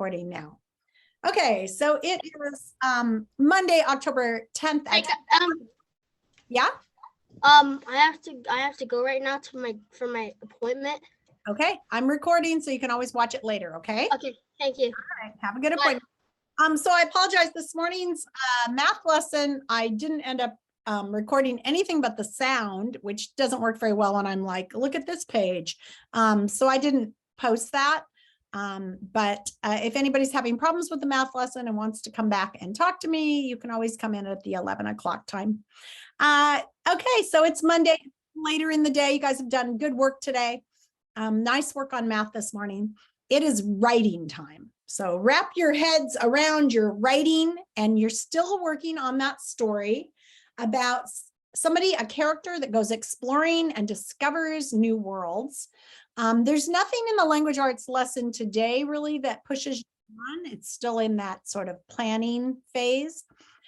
recording now. Okay, so it is Monday, October 10th. Yeah. I have to go right now to for my appointment. Okay, I'm recording, so you can always watch it later. Okay. Okay, thank you. All right, have a good appointment. So I apologize. This morning's math lesson, I didn't end up recording anything but the sound, which doesn't work very well when I'm like, look at this page. So I didn't post that. But if anybody's having problems with the math lesson and wants to come back and talk to me, you can always come in at the 11 o'clock time. Okay, so it's Monday, later in the day. You guys have done good work today. Nice work on math this morning. It is writing time. So wrap your heads around your writing, and you're still working on that story about somebody, a character that goes exploring and discovers new worlds. There's nothing in the language arts lesson today really that pushes you on. It's still in that sort of planning phase.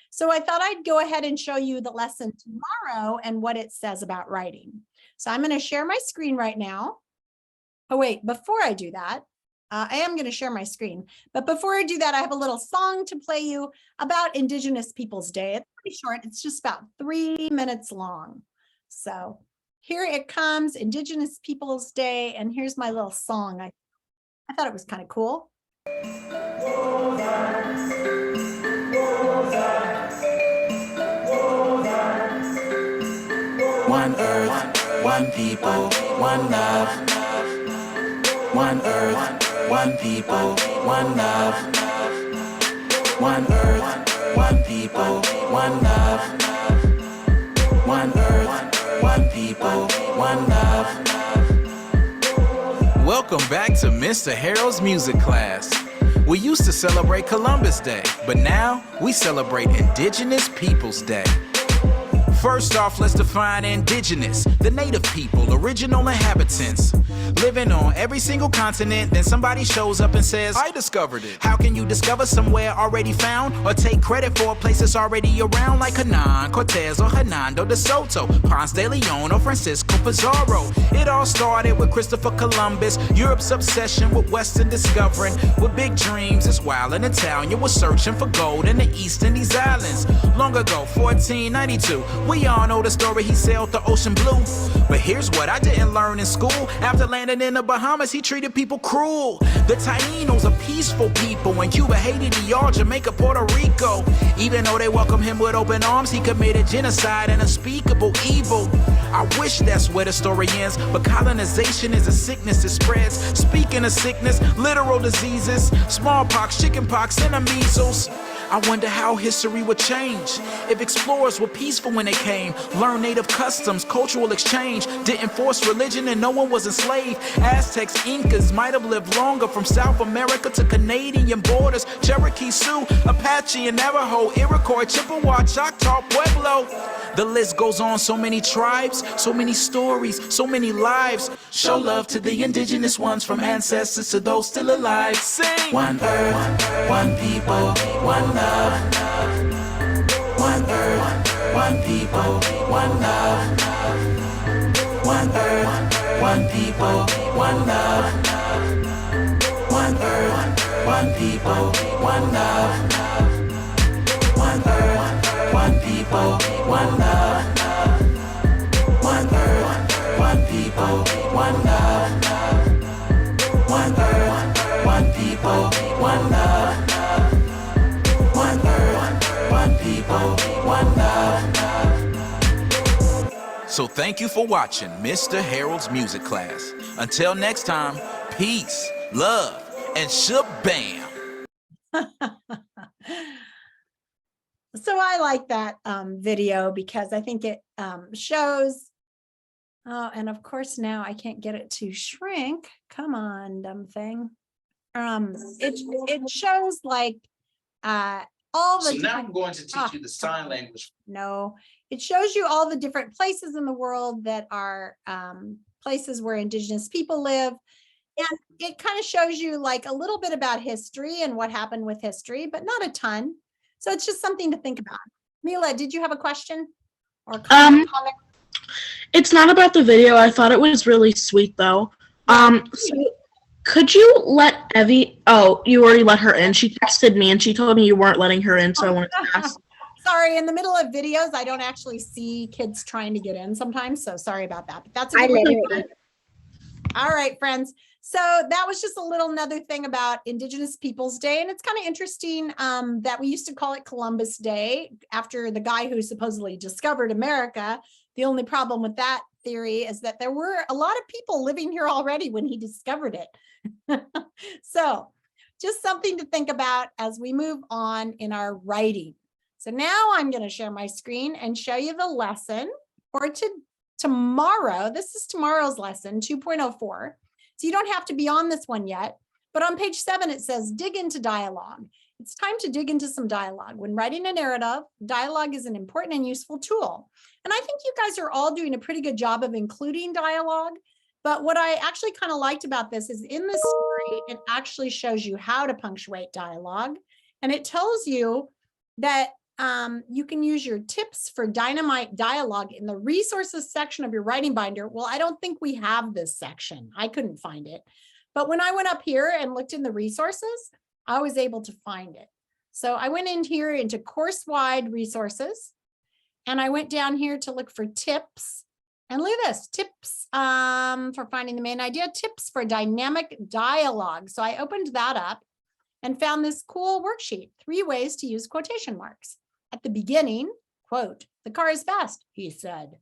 So I thought I'd go ahead and show you the lesson tomorrow and what it says about writing. So I'm going to share my screen right now. Oh, wait, before I do that, I am going to share my screen. But before I do that, I have a little song to play you about Indigenous Peoples Day. It's pretty short. It's just about 3 minutes long. So here it comes, Indigenous Peoples Day. And here's my little song. I thought it was kind of cool. One earth, one people, one love. One earth, one people, one love. One earth, one people, one love. One earth, one people, one love. Welcome back to Mr. Harold's music class. We used to celebrate Columbus Day, but now we celebrate Indigenous Peoples Day. First off, let's define indigenous, the native people, original inhabitants, living on every single continent. Then somebody shows up and says, I discovered it. How can you discover somewhere already found, or take credit for a place that's already around, like Hernan Cortez or Hernando de Soto, Ponce de Leon or Francisco Pizarro? It all started with Christopher Columbus, Europe's obsession with Western discovering. With big dreams, this wild and Italian was searching for gold in the East Indies Islands. Long ago, 1492, we all know the story, he sailed the ocean blue. But here's what I didn't learn in school. After landing in the Bahamas, he treated people cruel. The Tainos are peaceful people. In Cuba, Haiti, DR, Jamaica, Puerto Rico. Even though they welcomed him with open arms, he committed genocide and unspeakable evil. I wish that's where the story ends, but colonization is a sickness that spreads. Speaking of sickness, literal diseases, smallpox, chickenpox, and the measles. I wonder how history would change if explorers were peaceful when they came, learned native customs, cultural exchange, didn't force religion and no one was enslaved. Aztecs, Incas might have lived longer, from South America to Canadian borders. Cherokee, Sioux, Apache, and Navajo, Iroquois, Chippewa, Choctaw, Pueblo. The list goes on. So many tribes, so many stories, so many lives. Show love to the indigenous ones, from ancestors to those still alive. Sing! One earth, one people, one love. One earth, one people, one love. One earth, one people, one love. One earth, one people, one love. One earth, one people, one love. One earth, one people, one love. One earth, one people, one love. One earth, one people, one love. So thank you for watching Mr. Harold's music class. Until next time, peace, love, and shabam. So I like that video because I think it shows, oh, and of course now I can't get it to shrink. Come on, dumb thing. It shows like all the. So now I'm going to teach you the sign language. No, it shows you all the different places in the world that are places where Indigenous people live. And it kind of shows you like a little bit about history and what happened with history, but not a ton. So it's just something to think about. Mila, did you have a question or comment? It's not about the video. I thought it was really sweet though. So Could you let Evie? Oh, you already let her in. She texted me and she told me you weren't letting her in, so I wanted to ask. Sorry, in the middle of videos, I don't actually see kids trying to get in sometimes, so sorry about that. But that's a I good let one. her in. All right, friends. So that was just a little another thing about Indigenous Peoples Day. And it's kind of interesting that we used to call it Columbus Day after the guy who supposedly discovered America. The only problem with that theory is that there were a lot of people living here already when he discovered it. So just something to think about as we move on in our writing. So now I'm going to share my screen and show you the lesson for tomorrow. This is tomorrow's lesson, 2.04. So you don't have to be on this one yet, but on page 7, it says dig into dialogue. It's time to dig into some dialogue. When writing a narrative, dialogue is an important and useful tool. And I think you guys are all doing a pretty good job of including dialogue. But what I actually kind of liked about this is in the story, it actually shows you how to punctuate dialogue. And it tells you that you can use your tips for dynamite dialogue in the resources section of your writing binder. Well, I don't think we have this section. I couldn't find it. But when I went up here and looked in the resources, I was able to find it. So I went in here into course-wide resources, and I went down here to look for tips. And look at this, tips for finding the main idea, tips for dynamic dialogue. So I opened that up and found this cool worksheet, 3 ways to use quotation marks. At the beginning, quote, the car is fast, he said.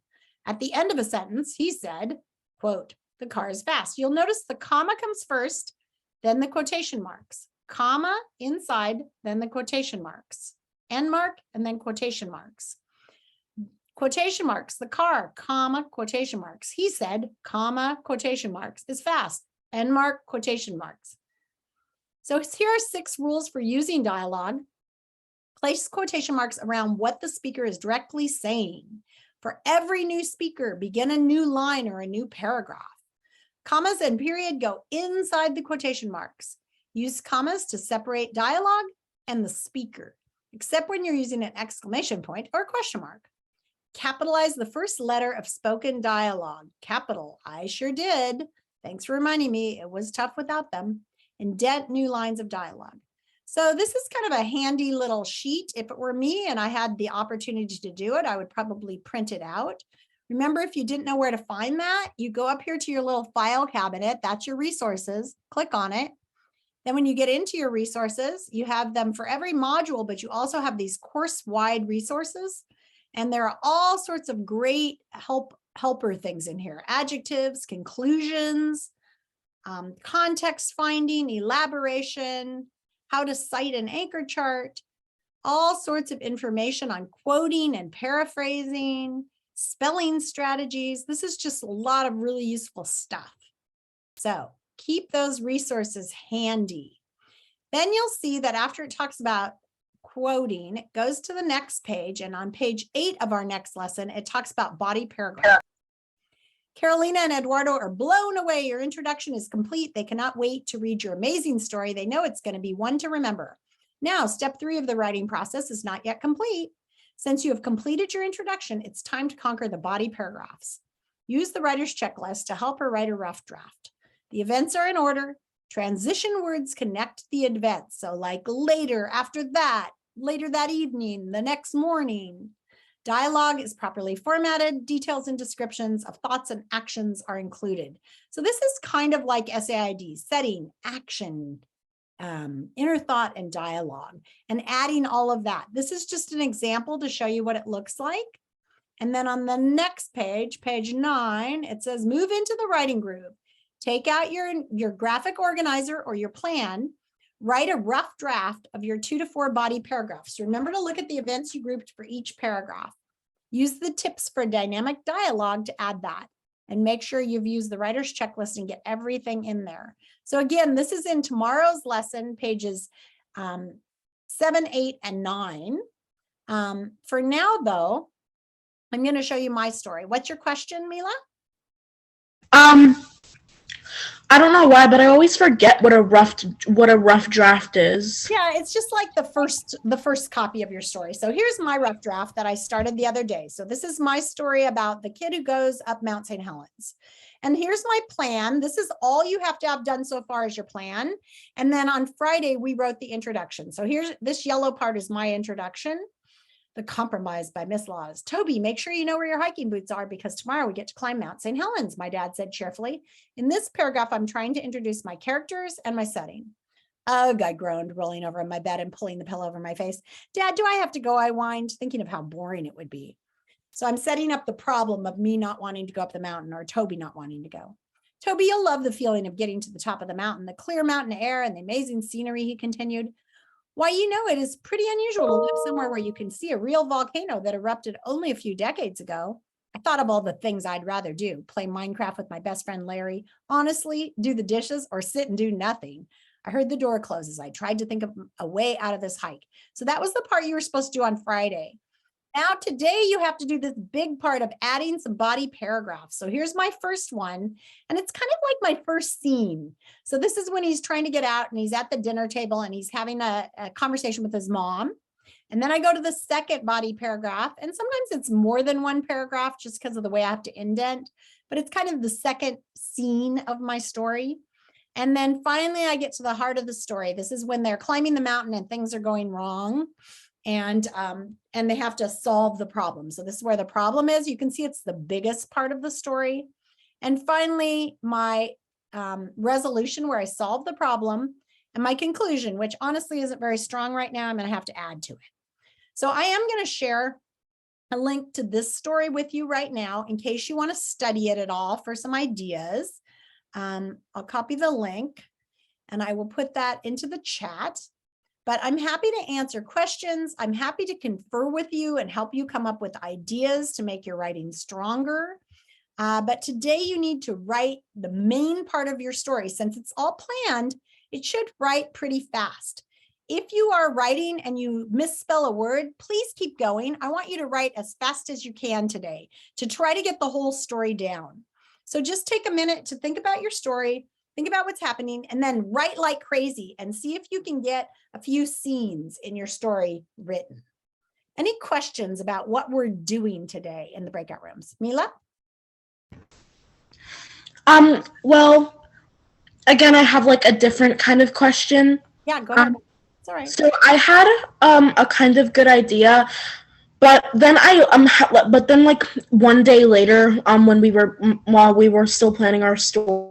At the end of a sentence, he said, quote, the car is fast. You'll notice the comma comes first, then the quotation marks. Comma inside, then the quotation marks. End mark, and then quotation marks. Quotation marks, the car, comma, quotation marks. He said, comma, quotation marks, is fast. End mark, quotation marks. So here are 6 rules for using dialogue. Place quotation marks around what the speaker is directly saying. For every new speaker, begin a new line or a new paragraph. Commas and period go inside the quotation marks. Use commas to separate dialogue and the speaker, except when you're using an exclamation point or question mark. Capitalize the first letter of spoken dialogue. Capital, I sure did. Thanks for reminding me, it was tough without them. Indent new lines of dialogue. So this is kind of a handy little sheet. If it were me and I had the opportunity to do it, I would probably print it out. Remember, if you didn't know where to find that, you go up here to your little file cabinet. That's your resources. Click on it. Then when you get into your resources, you have them for every module, but you also have these course-wide resources. And there are all sorts of great helper things in here. Adjectives, conclusions, context finding, elaboration, how to cite an anchor chart, all sorts of information on quoting and paraphrasing, spelling strategies. This is just a lot of really useful stuff. So keep those resources handy. Then you'll see that after it talks about quoting, it goes to the next page. And on page 8 of our next lesson, it talks about body paragraph. Carolina and Eduardo are blown away. Your introduction is complete. They cannot wait to read your amazing story. They know it's going to be one to remember. Now, step 3 of the writing process is not yet complete. Since you have completed your introduction, it's time to conquer the body paragraphs. Use the writer's checklist to help her write a rough draft. The events are in order. Transition words connect the events. So like later, after that, later that evening, the next morning. Dialogue is properly formatted. Details and descriptions of thoughts and actions are included. So this is kind of like SAID, setting, action, inner thought, and dialogue, and adding all of that. This is just an example to show you what it looks like. And then on the next page, page 9, it says move into the writing groove. Take out your graphic organizer or your plan. Write a rough draft of your 2 to 4 body paragraphs. Remember to look at the events you grouped for each paragraph. Use the tips for dynamic dialogue to add that. And make sure you've used the writer's checklist and get everything in there. So again, this is in tomorrow's lesson, pages 7, 8, and 9. For now, though, I'm going to show you my story. What's your question, Mila? I don't know why, but I always forget what a rough draft is. Yeah, it's just like the first copy of your story. So here's my rough draft that I started the other day. So this is my story about the kid who goes up Mount St. Helens. And here's my plan. This is all you have to have done so far as your plan. And then on Friday, we wrote the introduction. So here's this yellow part is my introduction. The Compromise by Miss Laws. Toby, make sure you know where your hiking boots are because tomorrow we get to climb Mount St. Helens, my dad said cheerfully. In this paragraph, I'm trying to introduce my characters and my setting. Ugh, I groaned, rolling over in my bed and pulling the pillow over my face. Dad, do I have to go? I whined, thinking of how boring it would be. So I'm setting up the problem of me not wanting to go up the mountain or Toby not wanting to go. Toby, you'll love the feeling of getting to the top of the mountain, the clear mountain air and the amazing scenery, he continued. Why, you know, it is pretty unusual to live somewhere where you can see a real volcano that erupted only a few decades ago. I thought of all the things I'd rather do, play Minecraft with my best friend Larry, honestly, do the dishes or sit and do nothing. I heard the door close as I tried to think of a way out of this hike. So that was the part you were supposed to do on Friday. Now today you have to do this big part of adding some body paragraphs. So here's my first one, and it's kind of like my first scene. So this is when he's trying to get out and he's at the dinner table and he's having a conversation with his mom. And then I go to the second body paragraph, and sometimes it's more than one paragraph just because of the way I have to indent, but it's kind of the second scene of my story. And then finally I get to the heart of the story. This is when they're climbing the mountain and things are going wrong. And they have to solve the problem. So this is where the problem is. You can see it's the biggest part of the story. And finally, my resolution where I solve the problem and my conclusion, which honestly isn't very strong right now, I'm going to have to add to it. So I am going to share a link to this story with you right now in case you want to study it at all for some ideas. I'll copy the link and I will put that into the chat. But I'm happy to answer questions. I'm happy to confer with you and help you come up with ideas to make your writing stronger. But today you need to write the main part of your story. Since it's all planned, it should write pretty fast. If you are writing and you misspell a word, please keep going. I want you to write as fast as you can today to try to get the whole story down. So just take a minute to think about your story. Think about what's happening and then write like crazy and see if you can get a few scenes in your story written. Any questions about what we're doing today in the breakout rooms? Mila? Well, again, I have like a different kind of question. Yeah, go ahead. It's all right. So I had a kind of good idea, but then like one day later, while we were still planning our story,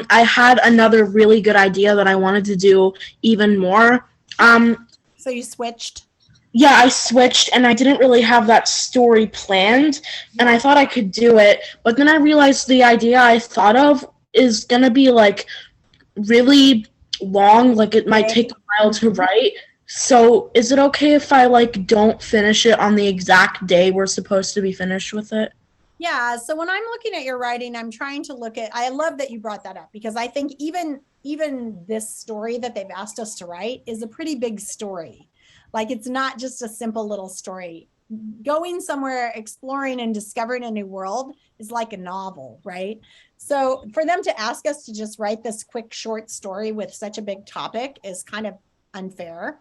I had another really good idea that I wanted to do even more. So you switched? Yeah, I switched and I didn't really have that story planned and I thought I could do it, but then I realized the idea I thought of is gonna be like really long, like it might take a while to write. So is it okay if I like don't finish it on the exact day we're supposed to be finished with it? Yeah, so when I'm looking at your writing, I'm trying to look at, I love that you brought that up because I think even this story that they've asked us to write is a pretty big story. Like it's not just a simple little story. Going somewhere, exploring and discovering a new world is like a novel, right? So for them to ask us to just write this quick short story with such a big topic is kind of unfair.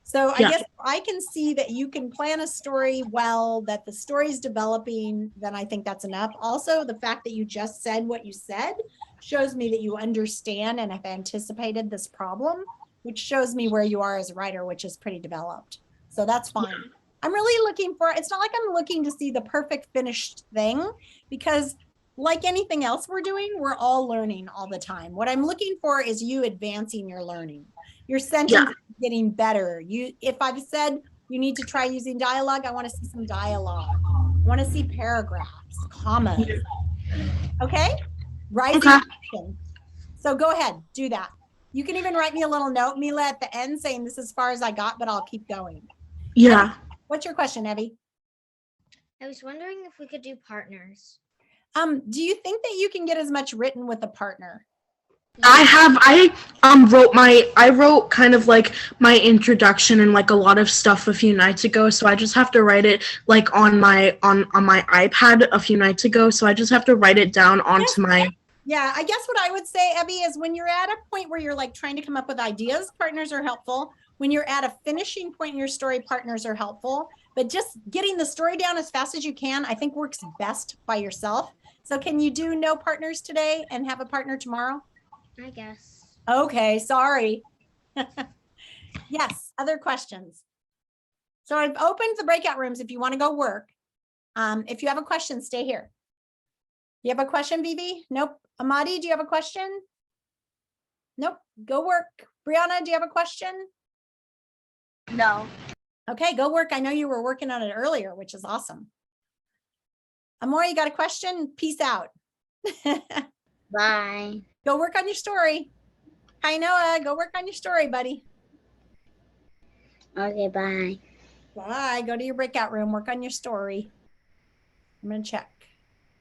So I guess I can see that you can plan a story well, that the story's developing, then I think that's enough. Also, the fact that you just said what you said shows me that you understand and have anticipated this problem, which shows me where you are as a writer, which is pretty developed. So that's fine. Yeah. I'm really looking for, it's not like I'm looking to see the perfect finished thing because like anything else we're doing, we're all learning all the time. What I'm looking for is you advancing your learning. Your sentence is getting better. If I've said you need to try using dialogue, I want to see some dialogue. I want to see paragraphs, commas. Okay? Rising action. So go ahead, do that. You can even write me a little note, Mila, at the end saying this is as far as I got, but I'll keep going. Yeah. What's your question, Evie? I was wondering if we could do partners. Do you think that you can get as much written with a partner? I wrote kind of like my introduction and like a lot of stuff a few nights ago, so I just have to write it like on my iPad a few nights ago, so I just have to write it down onto my. Yeah, I guess what I would say, Evie, is when you're at a point where you're like trying to come up with ideas, partners are helpful. When you're at a finishing point in your story, partners are helpful. But just getting the story down as fast as you can, I think works best by yourself. So can you do no partners today and have a partner tomorrow? I guess. Okay, sorry. Yes, other questions? So I've opened the breakout rooms if you want to go work. If you have a question, stay here. You have a question, Vivi? Nope. Amadi, do you have a question? Nope. Go work. Brianna, do you have a question? No. Okay, go work. I know you were working on it earlier, which is awesome. Amora, you got a question? Peace out. Bye. Go work on your story. Hi, Noah. Go work on your story, buddy. Okay, bye. Bye. Go to your breakout room. Work on your story. I'm going to check.